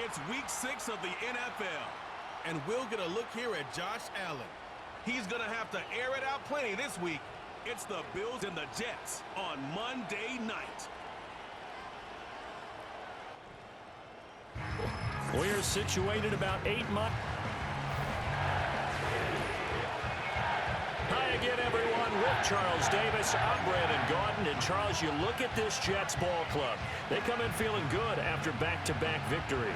It's week 6 of the NFL, and we'll get a look here at Josh Allen. He's going to have to air it out plenty this week. It's the Bills and the Jets on Monday night. We're situated about 8 miles. Hi again, everyone. With Charles Davis, I'm Brandon Gaudin. And Charles, you look at this Jets ball club. They come in feeling good after back-to-back victories.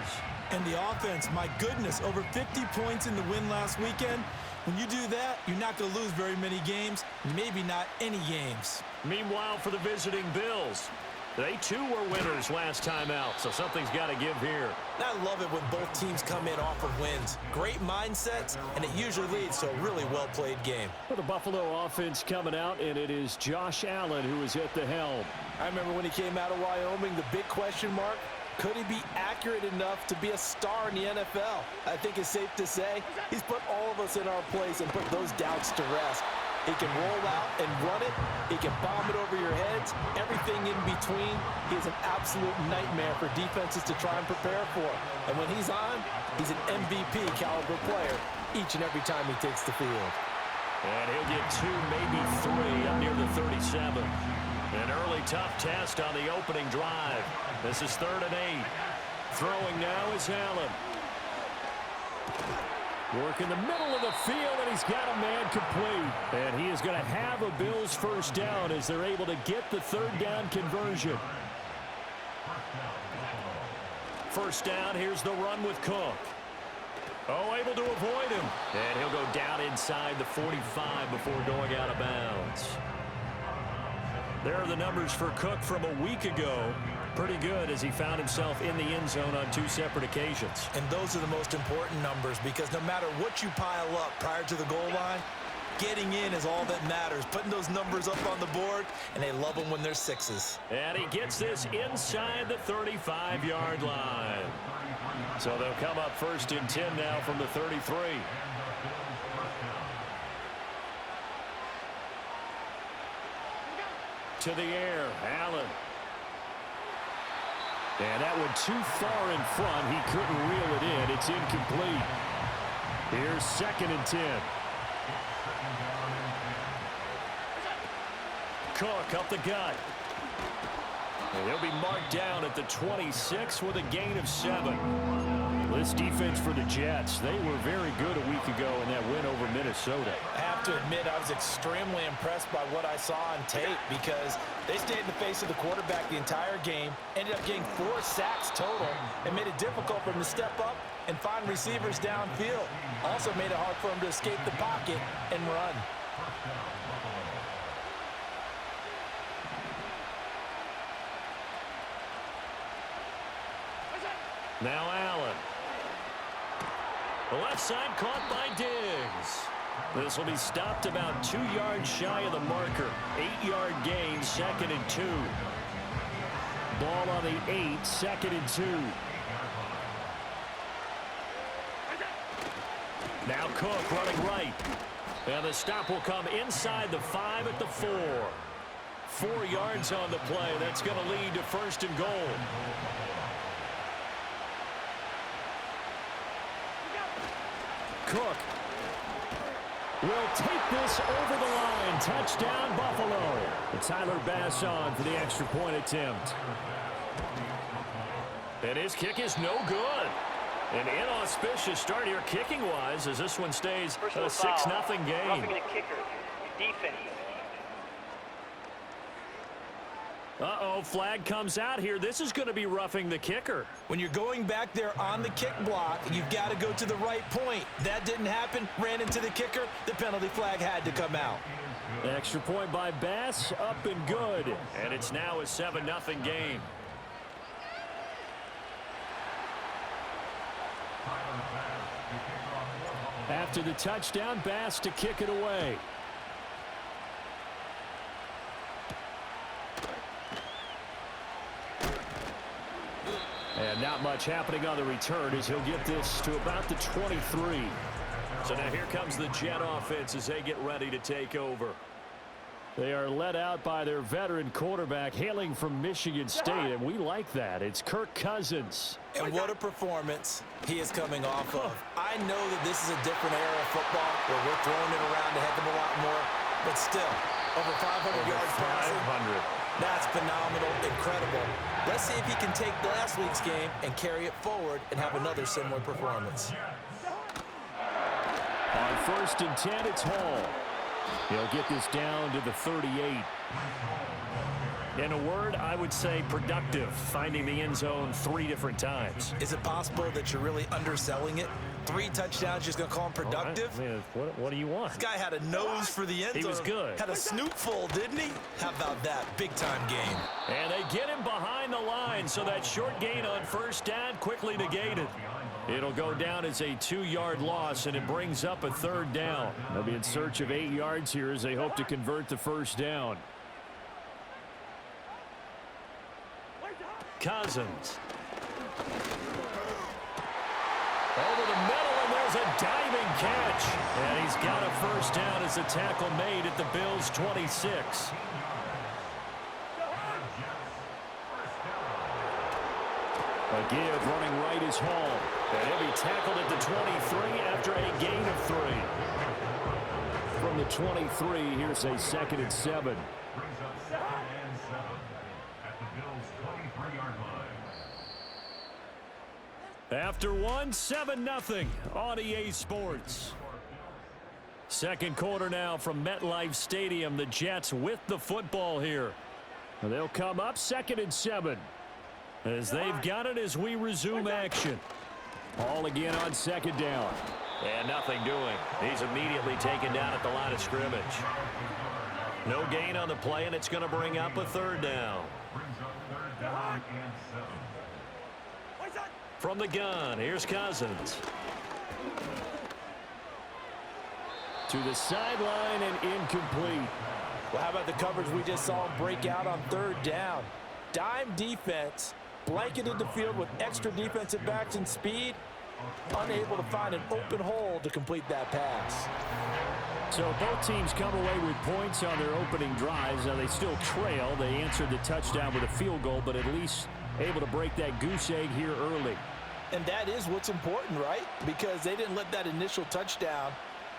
And the offense, my goodness, over 50 points in the win last weekend. When you do that, you're not going to lose very many games, maybe not any games. Meanwhile, for the visiting Bills, they too were winners last time out, so something's got to give here. And I love it when both teams come in off of wins. Great mindsets, and it usually leads to a really well-played game. For the Buffalo offense coming out, and it is Josh Allen who is at the helm. I remember when he came out of Wyoming, the big question mark, could he be accurate enough to be a star in the NFL? I think it's safe to say he's put all of us in our place and put those doubts to rest. He can roll out and run it. He can bomb it over your heads. Everything in between. He is an absolute nightmare for defenses to try and prepare for. And when he's on, he's an MVP caliber player each and every time he takes the field. And he'll get 2, maybe 3 up near the 37. An early tough test on the opening drive. This is 3rd and 8. Throwing now is Allen. Work in the middle of the field, and he's got a man complete. And he is going to have a Bills first down as they're able to get the 3rd down conversion. First down, here's the run with Cook. Oh, able to avoid him. And he'll go down inside the 45 before going out of bounds. There are the numbers for Cook from a week ago. Pretty good as he found himself in the end zone on 2 separate occasions. And those are the most important numbers because no matter what you pile up prior to the goal line, getting in is all that matters. Putting those numbers up on the board, and they love them when they're 6s. And he gets this inside the 35-yard line. So they'll come up 1st and 10 now from the 33. To the air, Allen. And that one too far in front. He couldn't reel it in. It's incomplete. Here's 2nd and 10. Cook up the gut. And he'll be marked down at the 26 with a gain of 7. This defense for the Jets, they were very good a week ago in that win over Minnesota. I have to admit, I was extremely impressed by what I saw on tape because they stayed in the face of the quarterback the entire game, ended up getting 4 sacks total, and made it difficult for him to step up and find receivers downfield. Also made it hard for him to escape the pocket and run. Now Allen. The left side caught by Diggs. This will be stopped about 2 yards shy of the marker. 8-yard gain, 2nd and 2. Ball on the 8, 2nd and 2. Now Cook running right. And the stop will come inside the 5 at the 4. 4 yards on the play. That's going to lead to 1st and goal. Cook will take this over the line. Touchdown, Buffalo. And Tyler Bass on for the extra point attempt. And his kick is no good. An inauspicious start here kicking-wise as this one stays a 6-0 game. Roughing the kicker. Defense. Uh-oh, flag comes out here. This is going to be roughing the kicker. When you're going back there on the kick block, you've got to go to the right point. That didn't happen. Ran into the kicker. The penalty flag had to come out. Extra point by Bass, up and good. And it's now a 7-0 game. After the touchdown, Bass to kick it away. And not much happening on the return as he'll get this to about the 23. So now here comes the Jet offense as they get ready to take over. They are led out by their veteran quarterback hailing from Michigan State, and we like that. It's Kirk Cousins. And what a performance he is coming off of. I know that this is a different era of football where we're throwing it around a heck of a lot more, but still, over 500 yards passing. 500. That's phenomenal, incredible. Let's see if he can take last week's game and carry it forward and have another similar performance. On 1st and 10, it's Hall. He'll get this down to the 38. In a word, I would say productive, finding the end zone 3 different times. Is it possible that you're really underselling it? 3 touchdowns, just going to call him productive? I mean, what do you want? This guy had a nose for the end zone. He was good. Had a snootful, didn't he? How about that? Big-time game. And they get him behind the line, so that short gain on 1st down quickly negated. It'll go down as a 2-yard loss, and it brings up a 3rd down. They'll be in search of 8 yards here as they hope to convert the 1st down. Cousins. Over the middle, and there's a diving catch. And he's got a 1st down as the tackle made at the Bills' 26. A give running right is Hall. And he'll be tackled at the 23 after a gain of 3. From the 23, here's a 2nd and 7. After 1, 7-0 on EA Sports. Second quarter now from MetLife Stadium. The Jets with the football here. They'll come up 2nd and 7. As they've got it as we resume action. Hall again on 2nd down. And nothing doing. He's immediately taken down at the line of scrimmage. No gain on the play, and it's going to bring up a 3rd down. From the gun, here's Cousins. To the sideline and incomplete. Well, how about the coverage we just saw him break out on 3rd down? Dime defense, blanketed the field with extra defensive backs and speed, unable to find an open hole to complete that pass. So both teams come away with points on their opening drives. Now they still trail. They answered the touchdown with a field goal, but at least able to break that goose egg here early. And that is what's important, right? Because they didn't let that initial touchdown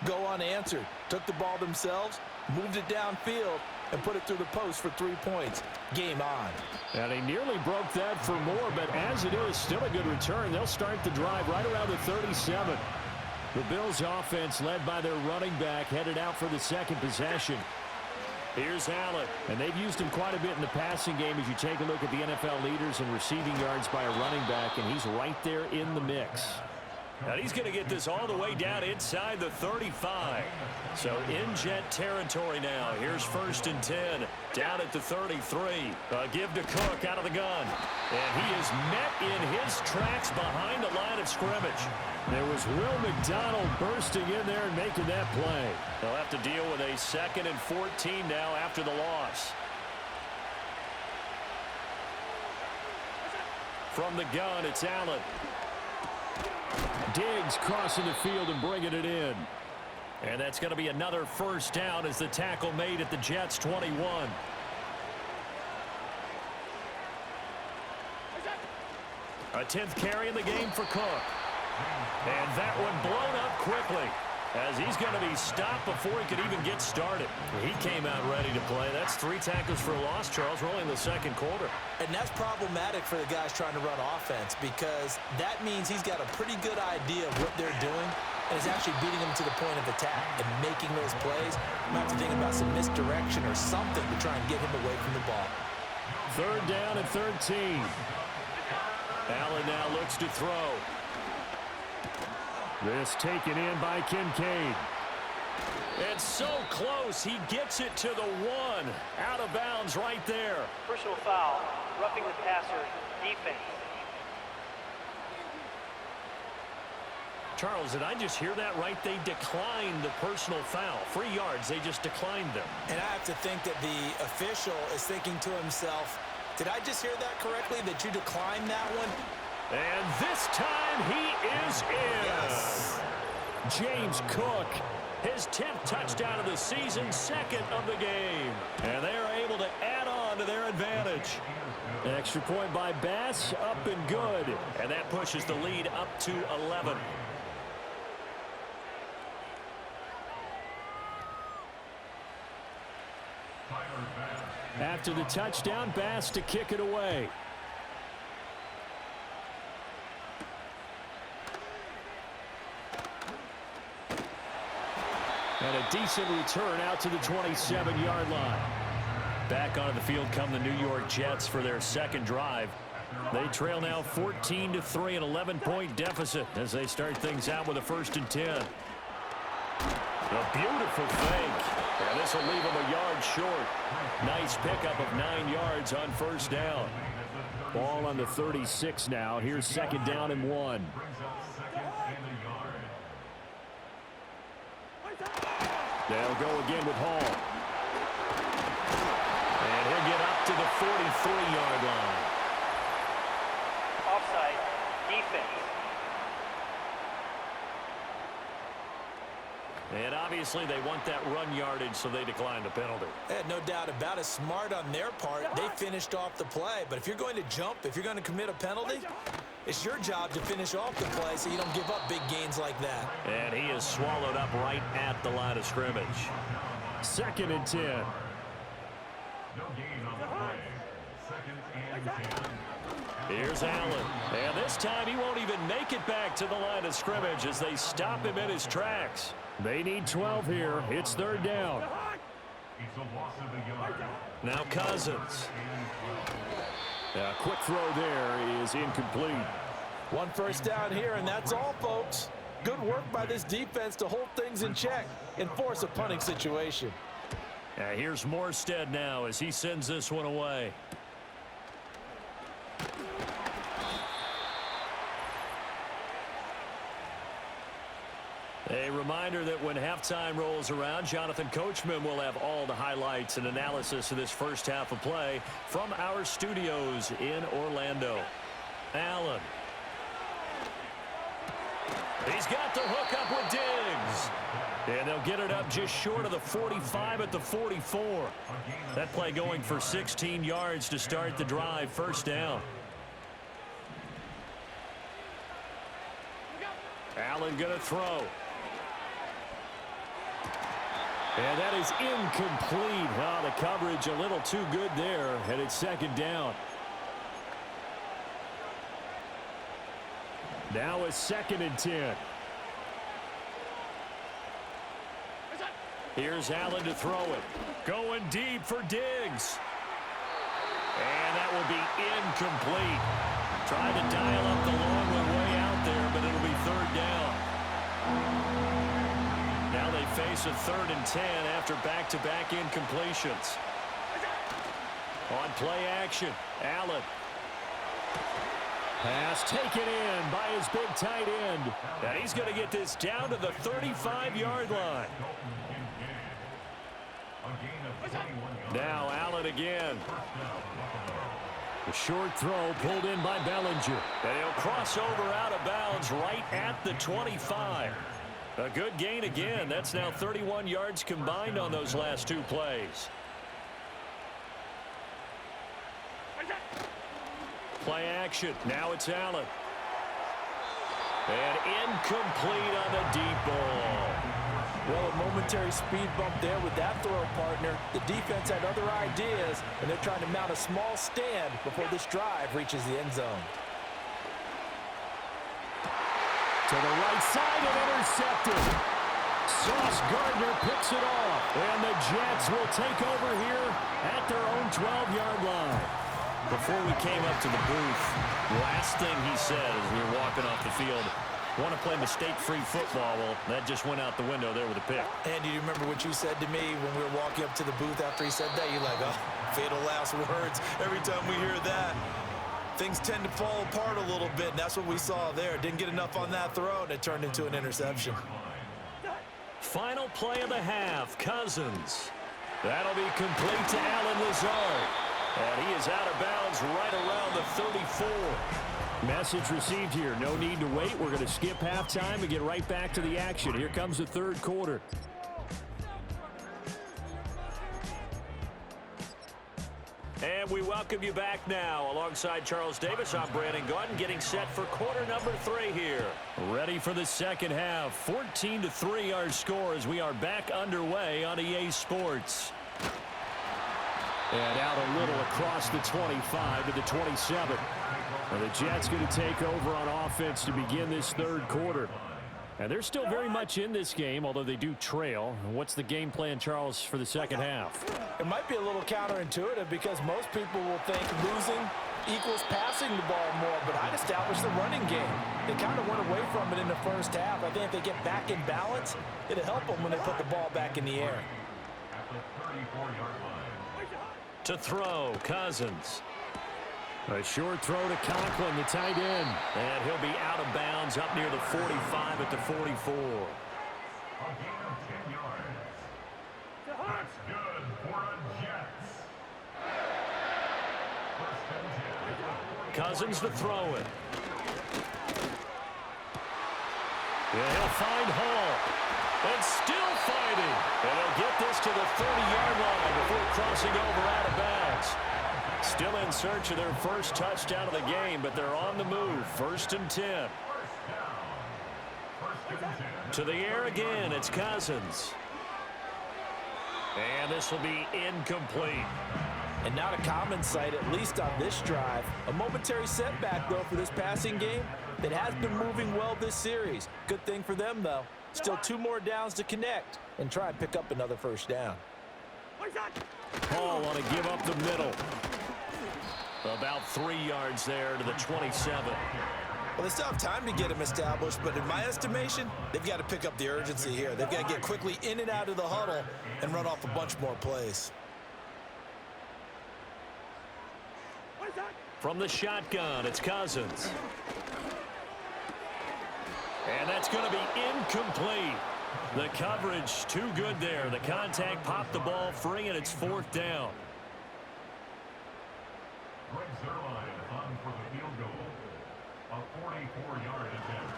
go unanswered. Took the ball themselves, moved it downfield, and put it through the post for 3 points. Game on. And he nearly broke that for more, but as it is, still a good return. They'll start the drive right around the 37. The Bills offense led by their running back headed out for the 2nd possession. Here's Allen, and they've used him quite a bit in the passing game as you take a look at the NFL leaders in receiving yards by a running back, and he's right there in the mix. And he's going to get this all the way down inside the 35. So in Jet territory now. Here's 1st and 10 down at the 33. Give to Cook out of the gun. And he is met in his tracks behind the line of scrimmage. There was Will McDonald bursting in there and making that play. They'll have to deal with a 2nd and 14 now after the loss. From the gun, it's Allen. Diggs crossing the field and bringing it in. And that's going to be another 1st down as the tackle made at the Jets' 21. A 10th carry in the game for Cook. And that one blown up quickly as he's going to be stopped before he could even get started. He came out ready to play. That's 3 tackles for a loss, Charles, rolling the 2nd quarter. And that's problematic for the guys trying to run offense because that means he's got a pretty good idea of what they're doing and is actually beating them to the point of attack and making those plays. You might have to think about some misdirection or something to try and get him away from the ball. 3rd down and 13. Allen now looks to throw. This taken in by Kincaid. It's so close. He gets it to the 1. Out of bounds right there. Personal foul, roughing the passer, defense. Charles, did I just hear that right? They declined the personal foul. 3 yards, they just declined them. And I have to think that the official is thinking to himself, did I just hear that correctly, that you declined that one? And this time he is in. Yes. James Cook His 10th touchdown of the season, second of the game. And they're able to add on to their advantage. Extra point by Bass, up and good. And that pushes the lead up to 11. After the touchdown, Bass to kick it away. And a decent return out to the 27-yard line. Back onto the field come the New York Jets for their second drive. They trail now 14-3, an 11-point deficit as they start things out with a 1st and 10. A beautiful fake. And this will leave him a yard short. Nice pickup of 9 yards on 1st down. Ball on the 36 now. Here's 2nd down and 1. They'll go again with Hall. And he'll get up to the 43-yard line. Offside, defense. And obviously they want that run yardage, so they decline the penalty. No doubt about it. Smart on their part. They finished off the play. But if you're going to jump, if you're going to commit a penalty, it's your job to finish off the play so you don't give up big gains like that. And he is swallowed up right at the line of scrimmage. 2nd and 10. Here's Allen. And this time he won't even make it back to the line of scrimmage as they stop him in his tracks. They need 12 here. It's 3rd down. Now Cousins. A quick throw there is incomplete. 1 first down here, and that's all, folks. Good work by this defense to hold things in check and force a punting situation. Here's Morstead now as he sends this one away. A reminder that when halftime rolls around, Jonathan Coachman will have all the highlights and analysis of this first half of play from our studios in Orlando. Allen. He's got the hook up with Diggs. And they'll get it up just short of the 45 at the 44. That play going for 16 yards to start the drive. 1st down. Allen going to throw. And that is incomplete. Oh, the coverage a little too good there, and it's 2nd down. Now it's 2nd and 10. Here's Allen to throw it. Going deep for Diggs. And that will be incomplete. Trying to dial up the long one way out there, but it'll be 3rd down. Now they face a 3rd and 10 after back-to-back incompletions. On play action, Allen. Pass taken in by his big tight end. And he's going to get this down to the 35-yard line. Now Allen again. The short throw pulled in by Bellinger. And he'll cross over out of bounds right at the 25. A good gain again. That's now 31 yards combined on those last 2 plays. Play action. Now it's Allen. And incomplete on the deep ball. Well, a momentary speed bump there with that throw, partner. The defense had other ideas, and they're trying to mount a small stand before this drive reaches the end zone. To the right side and intercepted. Sauce Gardner picks it off. And the Jets will take over here at their own 12-yard line. Before we came up to the booth, last thing he said as we were walking off the field, want to play mistake-free football. Well, that just went out the window there with a pick. And do you remember what you said to me when we were walking up to the booth after he said that? You're like, oh, fatal last words. Every time we hear that, things tend to fall apart a little bit, and that's what we saw there. Didn't get enough on that throw, and it turned into an interception. Final play of the half, Cousins. That'll be complete to Allen Lazard. And he is out of bounds right around the 34. Message received here. No need to wait. We're going to skip halftime and get right back to the action. Here comes the 3rd quarter. And we welcome you back now. Alongside Charles Davis, I'm Brandon Gaudin, getting set for quarter number 3 here. Ready for the second half. 14-3 our score as we are back underway on EA Sports. And out a little across the 25 to the 27. And the Jets going to take over on offense to begin this third quarter. And they're still very much in this game, although they do trail. What's the game plan, Charles, for the second half? It might be a little counterintuitive because most people will think losing equals passing the ball more, but I'd establish the running game. They kind of went away from it in the first half. I think if they get back in balance, it'll help them when they put the ball back in the air. To throw, Cousins. A short throw to Conklin, the tight end. And he'll be out of bounds up near the 45 at the 44. That's good for a Jets. Cousins to throw it. Yeah, he'll find Hall. And still fighting. And he'll get this to the 30-yard line before crossing over out of bounds. Still in search of their first touchdown of the game, but they're on the move. 1st and 10. To the air again, it's Cousins. And this will be incomplete. And not a common sight, at least on this drive. A momentary setback, though, for this passing game that has been moving well this series. Good thing for them, though. Still 2 more downs to connect and try and pick up another first down. Hall want to give up the middle. About 3 yards there to the 27. Well, they still have time to get him established, but in my estimation, they've got to pick up the urgency here. They've got to get quickly in and out of the huddle and run off a bunch more plays. From the shotgun, it's Cousins. And that's going to be incomplete. The coverage too good there. The contact popped the ball free, and it's 4th down. Greg Zerline on for the field goal. A 44-yard attempt.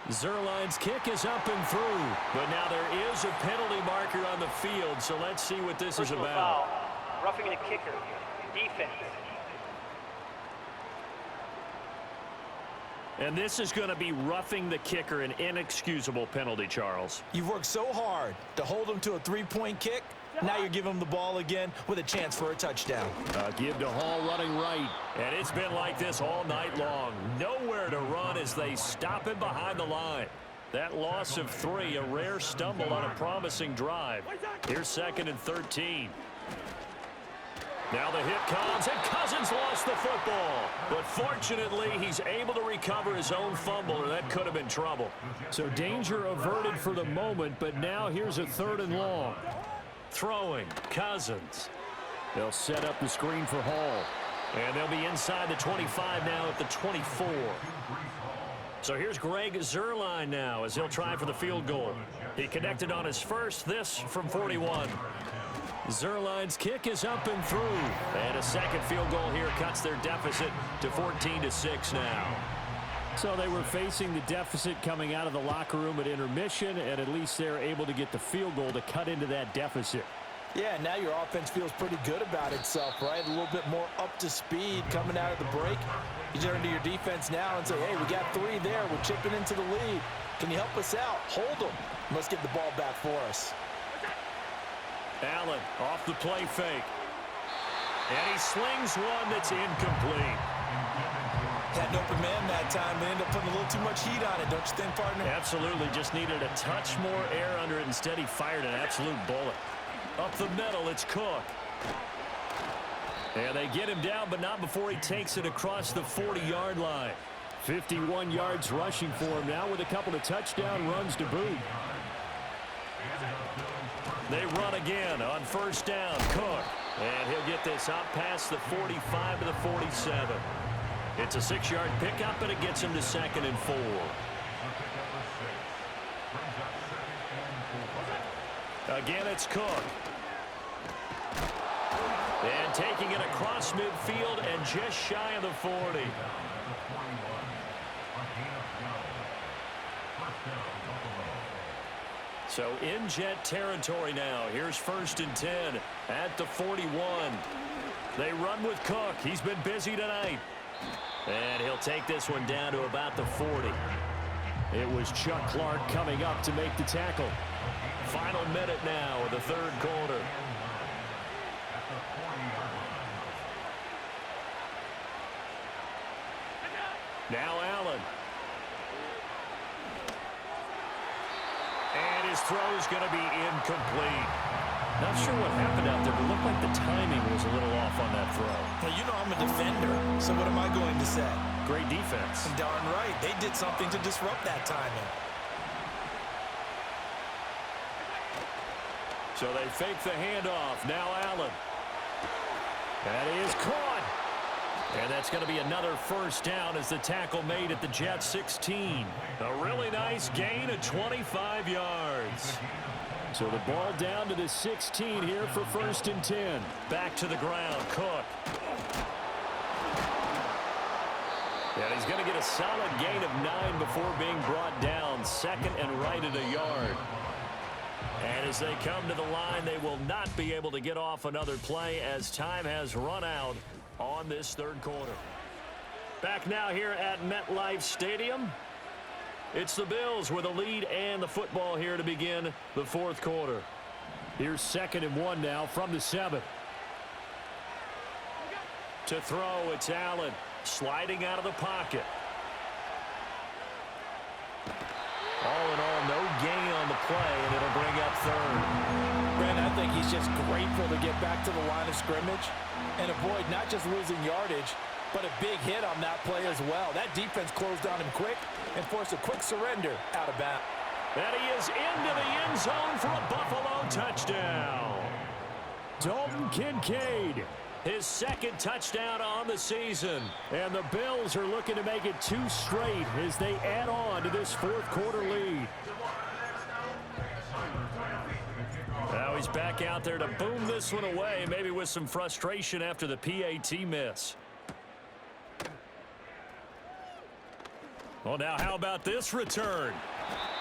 Zerline's kick is up and through. But now there is a penalty marker on the field, so let's see what this is about. Foul. Roughing the kicker. Defense. And this is going to be roughing the kicker, an inexcusable penalty, Charles. You've worked so hard to hold them to a 3-point kick. Now you're giving them the ball again with a chance for a touchdown. Give to Hall running right. And it's been like this all night long. Nowhere to run as they stop him behind the line. That loss of 3, a rare stumble on a promising drive. Here's 2nd and 13. Now the hit comes, and Cousins lost the football. But fortunately, he's able to recover his own fumble, or that could have been trouble. So danger averted for the moment, but now here's a 3rd and long. Throwing, Cousins. They'll set up the screen for Hall. And they'll be inside the 25 now at the 24. So here's Greg Zerline now as he'll try for the field goal. He connected on his first, this from 41. Zerline's kick is up and through. And a second field goal here cuts their deficit to 14-6 now. So they were facing the deficit coming out of the locker room at intermission, and at least they're able to get the field goal to cut into that deficit. Yeah, now your offense feels pretty good about itself, right? A little bit more up to speed coming out of the break. You turn to your defense now and say, hey, we got 3 there. We're chipping into the lead. Can you help us out? Hold them. Let's get the ball back for us. Allen off the play fake. And he slings one that's incomplete. Had an open man that time. They ended up putting a little too much heat on it, don't you think, partner? Absolutely. Just needed a touch more air under it. Instead, he fired an absolute bullet. Up the middle, it's Cook. And they get him down, but not before he takes it across the 40-yard line. 51 yards rushing for him now with a couple of touchdown runs to boot. They run again on 1st down. Cook. And he'll get this out past the 45 to the 47. It's a 6-yard pickup, and it gets him to 2nd and 4. Again, it's Cook. And taking it across midfield and just shy of the 40. So in Jet territory now. Here's 1st and 10 at the 41. They run with Cook. He's been busy tonight. And he'll take this one down to about the 40. It was Chuck Clark coming up to make the tackle. Final minute now of the third quarter. Now Allen. And his throw's going to be incomplete. Not sure what happened out there, but it looked like the timing was a little off on that throw. Well, you know I'm a defender, so what am I going to say? Great defense. Darn right. They did something to disrupt that timing. So they fake the handoff. Now Allen. That is caught. And that's going to be another first down as the tackle made at the Jets 16. A really nice gain of 25 yards. So the ball down to the 16 here for 1st and 10. Back to the ground, Cook. And he's going to get a solid gain of 9 before being brought down. Second and right at a yard. And as they come to the line, they will not be able to get off another play as time has run out on this third quarter. Back now here at MetLife Stadium. It's the Bills with a lead and the football here to begin the fourth quarter. Here's 2nd and 1 now from the 7. To throw, it's Allen sliding out of the pocket. All in all, no gain on the play, and it'll bring up third. Brent, I think he's just grateful to get back to the line of scrimmage and avoid not just losing yardage, but a big hit on that play as well. That defense closed on him quick and forced a quick surrender out of bounds. And he is into the end zone for a Buffalo touchdown. Dalton Kincaid. His second touchdown on the season. And the Bills are looking to make it 2 straight as they add on to this fourth quarter lead. Now he's back out there to boom this one away, maybe with some frustration after the PAT miss. Well, now how about this return?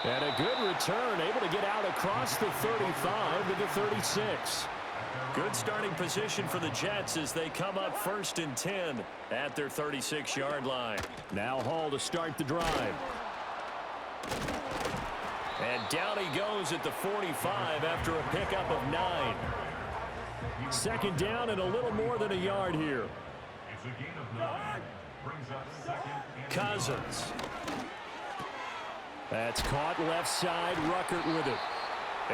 And a good return, able to get out across the 35 to the 36. Good starting position for the Jets as they come up 1st and 10 at their 36-yard line. Now Hall to start the drive. And down he goes at the 45 after a pickup of 9. 2nd down and a little more than a yard here. It's a gain of 9. Brings up 2nd and Cousins. That's caught left side. Ruckert with it.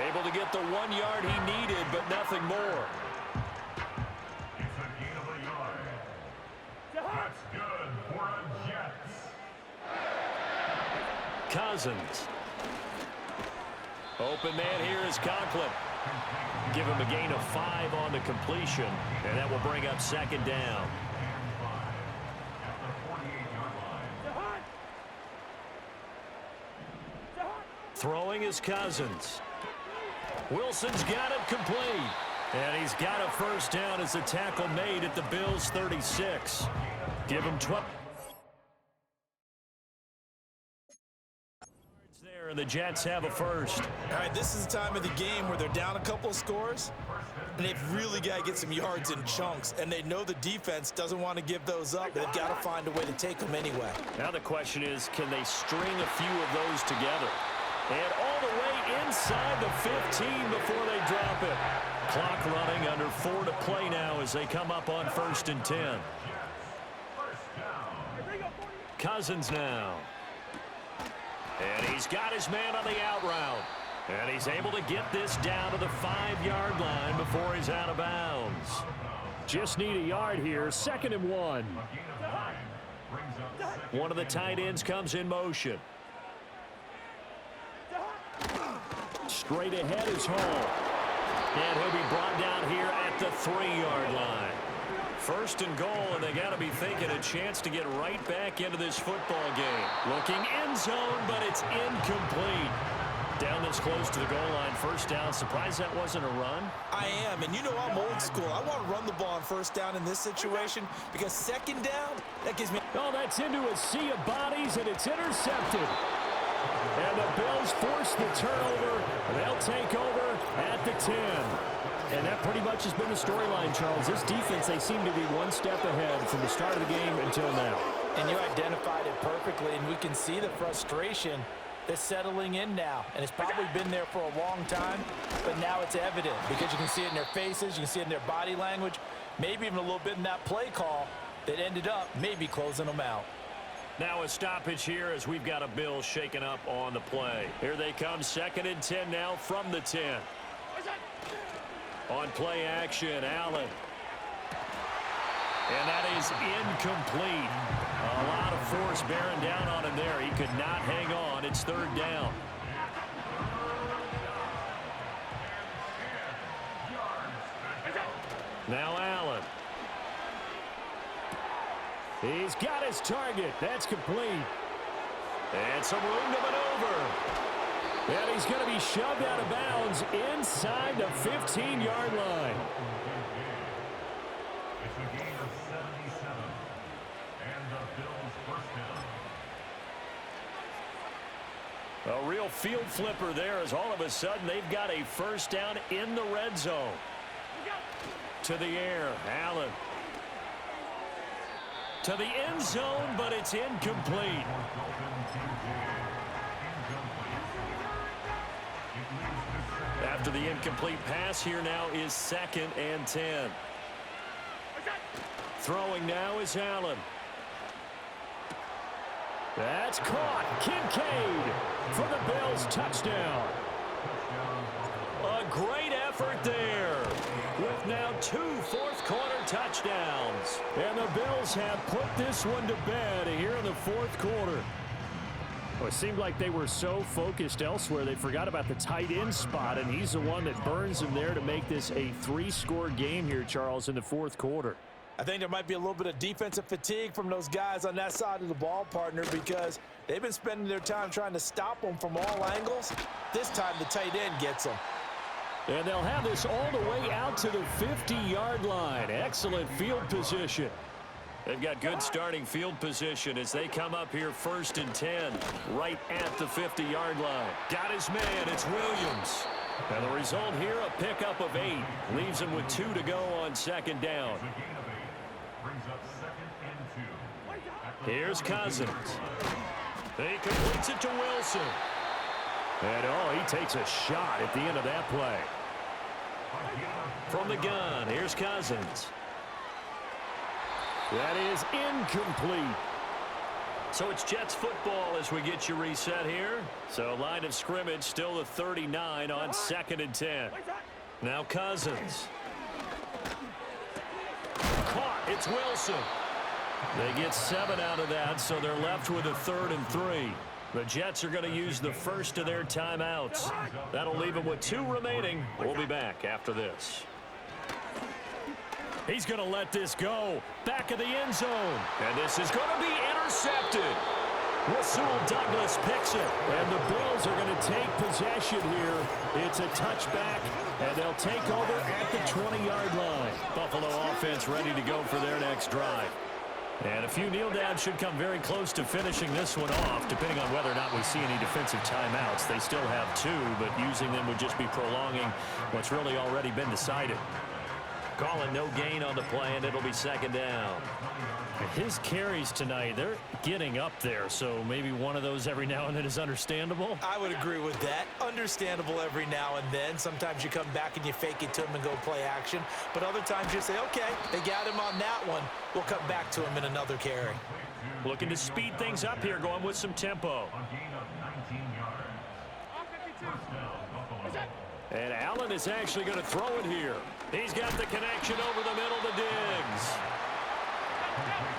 Able to get the 1 yard he needed, but nothing more. it's a gain of a yard. That's good for a Jets. Cousins. Open man here is Conklin. Give him a gain of 5 on the completion, and that will bring up 2nd down. Throwing is Cousins. Wilson's got it complete. And he's got a first down as the tackle made at the Bills' 36. Give him 12. There, and the Jets have a first. All right, this is the time of the game where they're down a couple of scores, and they've really got to get some yards in chunks, and they know the defense doesn't want to give those up. They've got to find a way to take them anyway. Now the question is, can they string a few of those together? And all the way inside the 15 before they drop it. Clock running, under 4 to play now as they come up on 1st and 10. Cousins now. And he's got his man on the out route. And he's able to get this down to the 5-yard line before he's out of bounds. Just need a yard here. 2nd and 1. One of the tight ends comes in motion. Straight ahead is Hall. And he'll be brought down here at the 3-yard line. 1st and goal, and they got to be thinking a chance to get right back into this football game. Looking end zone, but it's incomplete. Down this close to the goal line, 1st down. Surprised that wasn't a run? I am, and you know I'm old school. I want to run the ball on 1st down in this situation because 2nd down, that gives me... Oh, that's into a sea of bodies, and it's intercepted. And the Bills force the turnover. They'll take over at the 10. And that pretty much has been the storyline, Charles. This defense, they seem to be one step ahead from the start of the game until now. And you identified it perfectly, and we can see the frustration that's settling in now. And it's probably been there for a long time, but now it's evident because you can see it in their faces, you can see it in their body language, maybe even a little bit in that play call that ended up maybe closing them out. Now a stoppage here as we've got a Bill shaken up on the play. Here they come, 2nd and 10 now from the 10. On play action, Allen. And that is incomplete. A lot of force bearing down on him there. He could not hang on. It's 3rd down. Now Allen. He's got his target. That's complete. And some room to maneuver. And he's going to be shoved out of bounds inside the 15-yard line. It's a gain of 77. And the Bills first down. A real field flipper there as all of a sudden they've got a first down in the red zone. To the air, Allen. To the end zone, but it's incomplete. After the incomplete pass, here now is 2nd and 10. Throwing now is Allen. That's caught. Kincaid for the Bills touchdown. A great effort there with now 2 fourth-quarter touchdowns. And the Bills have put this one to bed here in the 4th quarter. Well, it seemed like they were so focused elsewhere they forgot about the tight end spot, and he's the one that burns them there to make this a 3-score game here, Charles, in the 4th quarter. I think there might be a little bit of defensive fatigue from those guys on that side of the ball, partner, because they've been spending their time trying to stop them from all angles. This time the tight end gets them. And they'll have this all the way out to the 50-yard line. Excellent field position. They've got good starting field position as they come up here 1st and 10, right at the 50-yard line. Got his man, it's Williams. And the result here, a pickup of 8. Leaves him with 2 to go on 2nd down. Here's Cousins. He completes it to Wilson. And, oh, he takes a shot at the end of that play. From the gun, here's Cousins. That is incomplete. So it's Jets football as we get you reset here. So line of scrimmage still the 39 on 2nd and 10. Now Cousins. Caught. It's Wilson. They get 7 out of that, so they're left with a 3rd and 3. The Jets are going to use the first of their timeouts. That'll leave them with 2 remaining. We'll be back after this. He's going to let this go. Back of the end zone. And this is going to be intercepted. Rasul Douglas picks it. And the Bills are going to take possession here. It's a touchback, and they'll take over at the 20-yard line. Buffalo offense ready to go for their next drive. And a few kneel downs should come very close to finishing this one off, depending on whether or not we see any defensive timeouts. They still have 2, but using them would just be prolonging what's really already been decided. Calling no gain on the play, and it'll be 2nd down. His carries tonight, they're getting up there, so maybe one of those every now and then is understandable. I would agree with that. Understandable every now and then. Sometimes you come back and you fake it to him and go play action. But other times you say, okay, they got him on that one. We'll come back to him in another carry. Looking to speed things up here, going with some tempo. And Allen is actually going to throw it here. He's got the connection over the middle to Diggs.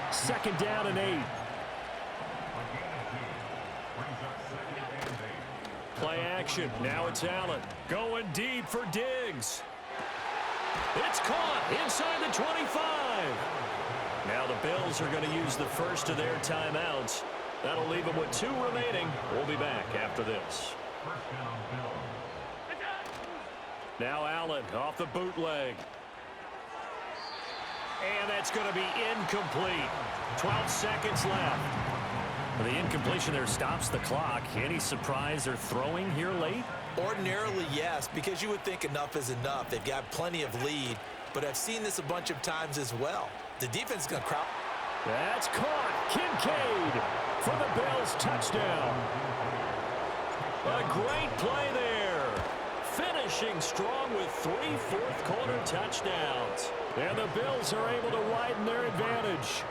2nd down and 8. Play action. Now it's Allen. Going deep for Diggs. It's caught inside the 25. Now the Bills are going to use the first of their timeouts. That'll leave them with 2 remaining. We'll be back after this. Now Allen off the bootleg. And that's going to be incomplete. 12 seconds left. The incompletion there stops the clock. Any surprise they're throwing here late? Ordinarily, yes, because you would think enough is enough. They've got plenty of lead, but I've seen this a bunch of times as well. The defense is going to crowd. That's caught. Kincaid for the Bills touchdown. A great play there. Finishing strong with 3 fourth-quarter touchdowns. And the Bills are able to widen their advantage.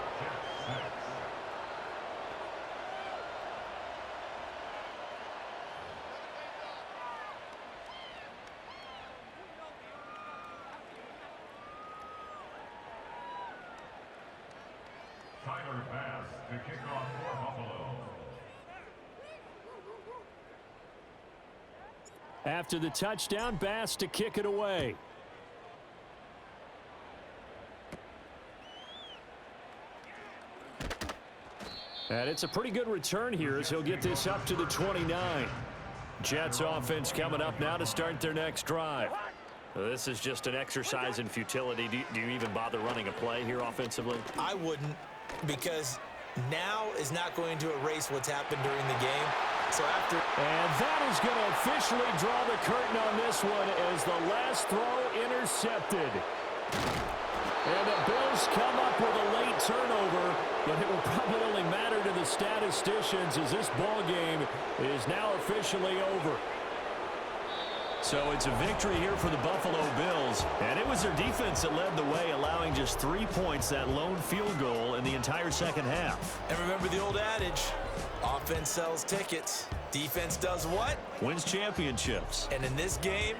Tyler Bass to kick off for Buffalo. After the touchdown, Bass to kick it away. And it's a pretty good return here as he'll get this up to the 29. Jets offense coming up now to start their next drive. This is just an exercise in futility. Do you even bother running a play here offensively? I wouldn't, because now is not going to erase what's happened during the game. So after... And that is going to officially draw the curtain on this one as the last throw intercepted. And the Bills come up with a late turnover, but it will probably only matter to the statisticians as this ball game is now officially over. So it's a victory here for the Buffalo Bills, and it was their defense that led the way, allowing just 3 points, that lone field goal in the entire second half. And remember the old adage, offense sells tickets, defense does what? Wins championships. And in this game,